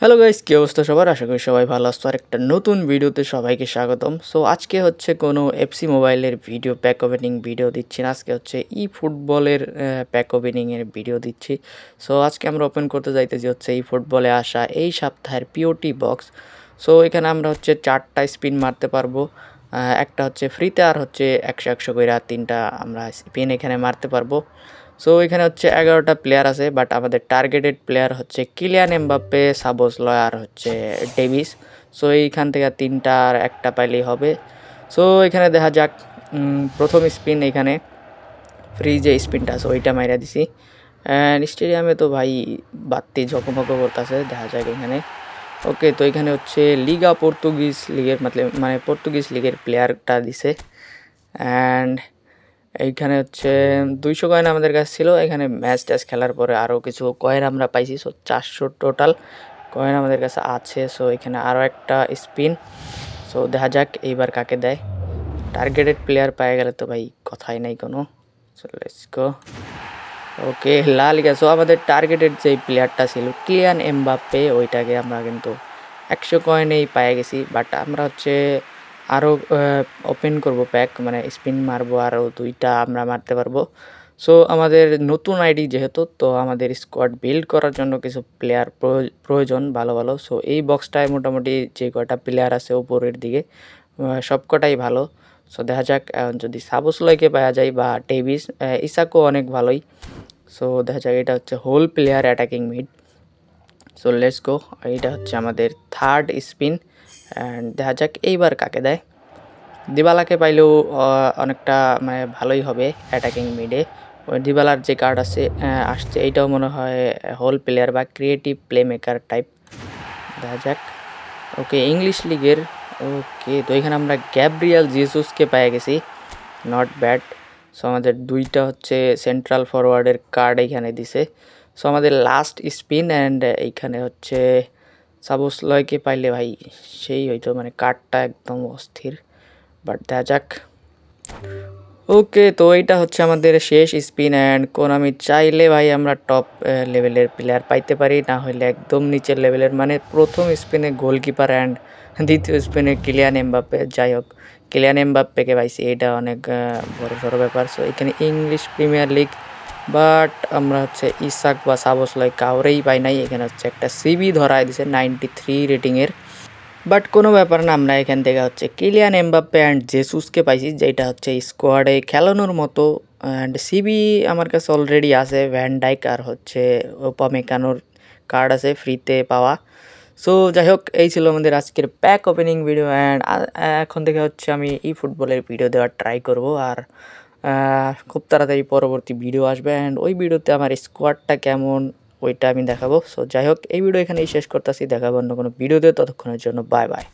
Hello guys, কি অবস্থা সবার? আশা করি সবাই ভালো আছো। আর একটা নতুন ভিডিওতে সবাইকে স্বাগতম। সো আজকে হচ্ছে কোনো এফসি মোবাইলের ভিডিও প্যাক ওপেনিং ভিডিও দিচ্ছি না, আজকে হচ্ছে ই ফুটবলের প্যাক ওপেনিংয়ের ভিডিও দিচ্ছি। সো আজকে আমরা ওপেন করতে যাইতেছি হচ্ছে ই ফুটবলে আসা এই সপ্তাহের পিওটি বক্স। সো এখানে আমরা হচ্ছে 4টা স্পিন মারতে পারবো, একটা হচ্ছে ফ্রিতে আর হচ্ছে 100 করে তিনটা আমরা স্পিন এখানে মারতে পারবো। সো এখানে হচ্ছে 11টা প্লেয়ার আছে, বাট আমাদের টার্গেটেড প্লেয়ার হচ্ছে কিলিয়ান এমবাপ্পে, সাবোসলয় আর হচ্ছে ডেভিস। সো এইখান থেকে তিনটা আর একটা পাইলেই হবে। সো এখানে দেখা যাক, প্রথম স্পিন এখানে ফ্রি যে স্পিনটা আছে ওইটা মাইরা দিছি। অ্যান্ড স্টেডিয়ামে তো ভাই বাত্তি ঝকমক করতেছে, দেখা যাক এখানে। ওকে, তো এখানে হচ্ছে লিগা পর্তুগিজ লিগের মানে পর্তুগিজ লিগের প্লেয়ারটা দিছে। অ্যান্ড এইখানে হচ্ছে 200 কয়েন আমাদের কাছে ছিল। এখানে ম্যাচ ট্যাচ খেলার পরে আরও কিছু কয়েন আমরা পাইছি। সো 400 টোটাল কয়েন আমাদের কাছে আছে। সো এখানে আরও একটা স্পিন। সো দেখা যাক এইবার কাকে দেয়। টার্গেটেড প্লেয়ার পেয়ে গেলে তো ভাই কথাই নাই কোনো। সো লেটস গো। ওকে, লা লিগা। সো আমাদের টার্গেটেড যেই প্লেয়ারটা ছিল কিলিয়ান এমবাপ্পে, ওইটাকে আমরা কিন্তু 100 কয়েনেই পেয়ে গেছি। বাট আমরা হচ্ছে আরও ওপেন করব প্যাক, মানে স্পিন মারবো, আরও 2টা আমরা মারতে পারবো। সো আমাদের নতুন আইডি যেহেতু, তো আমাদের স্কোয়াড বিল্ড করার জন্য কিছু প্লেয়ার প্রয়োজন ভালো ভালো। সো এই বক্সটায় মোটামুটি যে কটা প্লেয়ার আছে উপরের দিকে সব কটাই ভালো। সো দেখা যাক, যদি সাবোসলয়কে পাওয়া যায় বা ডেভিস, ইসাকও অনেক ভালোই। সো দেখা যাক, এটা হচ্ছে whole player attacking mid. So let's go. এইটা হচ্ছে আমাদের থার্ড স্পিন। অ্যান্ড দেখা যাক এইবার কাকে দেয়। দিবালাকে পাইলেও অনেকটা মানে ভালোই হবে অ্যাটাকিং মিডে। ওই দিবালার যে কার্ড আছে আসছে, এইটাও মনে হয় হোল প্লেয়ার বা ক্রিয়েটিভ প্লে মেকার টাইপ। দেখা যাক। ওকে, ইংলিশ লিগের। ওকে, তো এখানে আমরা গ্যাব্রিয়াল জেসুসকে পেয়ে গেছি, নট ব্যাড। সো আমাদের 2টা হচ্ছে সেন্ট্রাল ফরওয়ার্ডের কার্ড এইখানে দিছে। সো আমাদের লাস্ট স্পিন। অ্যান্ড এইখানে হচ্ছে সাবোসলয়কে পাইলে ভাই সেই হয়তো, মানে কার্ডটা একদম অস্থির। বাট দেখা যাক। ওকে, তো এইটা হচ্ছে আমাদের শেষ স্পিন। অ্যান্ড আমি চাইলে ভাই আমরা টপ লেভেলের প্লেয়ার পাইতে পারি, না হলে একদম নিচের লেভেলের, মানে প্রথম স্পিনে গোলকিপার অ্যান্ড দ্বিতীয় স্পিনে কিলিয়ান এমবাপ্পে। যাই হোক, কিলিয়ান এমবাপ্পেকে পাইছি, এটা অনেক বড় সড়ো ব্যাপার। সো এখানে ইংলিশ প্রিমিয়ার লিগ, বাট আমরা হচ্ছে ইসাক বা সাবোসলয় কাউরেই পাই নাই। এখানে হচ্ছে একটা সিবি ধরায় দিছে 93 রেটিংয়ের, বাট কোনো ব্যাপার না। আমরা এখান থেকে হচ্ছে কিলিয়ান এমবাপ্পে অ্যান্ড জেসুসকে পাইছি, যেটা হচ্ছে স্কোয়াডে খেলানোর মতো। অ্যান্ড সিবি আমার কাছে অলরেডি আছে, ভ্যান ডাইক আর হচ্ছে ওপামেকানোর কার্ড আছে ফ্রিতে পাওয়া। সো যাই হোক, এই ছিল আমাদের আজকের প্যাক ওপেনিং ভিডিও। অ্যান্ড এখন থেকে হচ্ছে আমি ই ফুটবলের ভিডিও দেওয়ার ট্রাই করব। আর খুব তাড়াতাড়ি পরবর্তী ভিডিও আসবে, অ্যান্ড ওই ভিডিওতে আমার স্কোয়াডটা কেমন ওইটা আমি দেখাবো। সো যাই হোক, এই ভিডিও এখানেই শেষ করতেছি। দেখাবো অন্য কোনো ভিডিওতে। ততক্ষণের জন্য বাই বাই।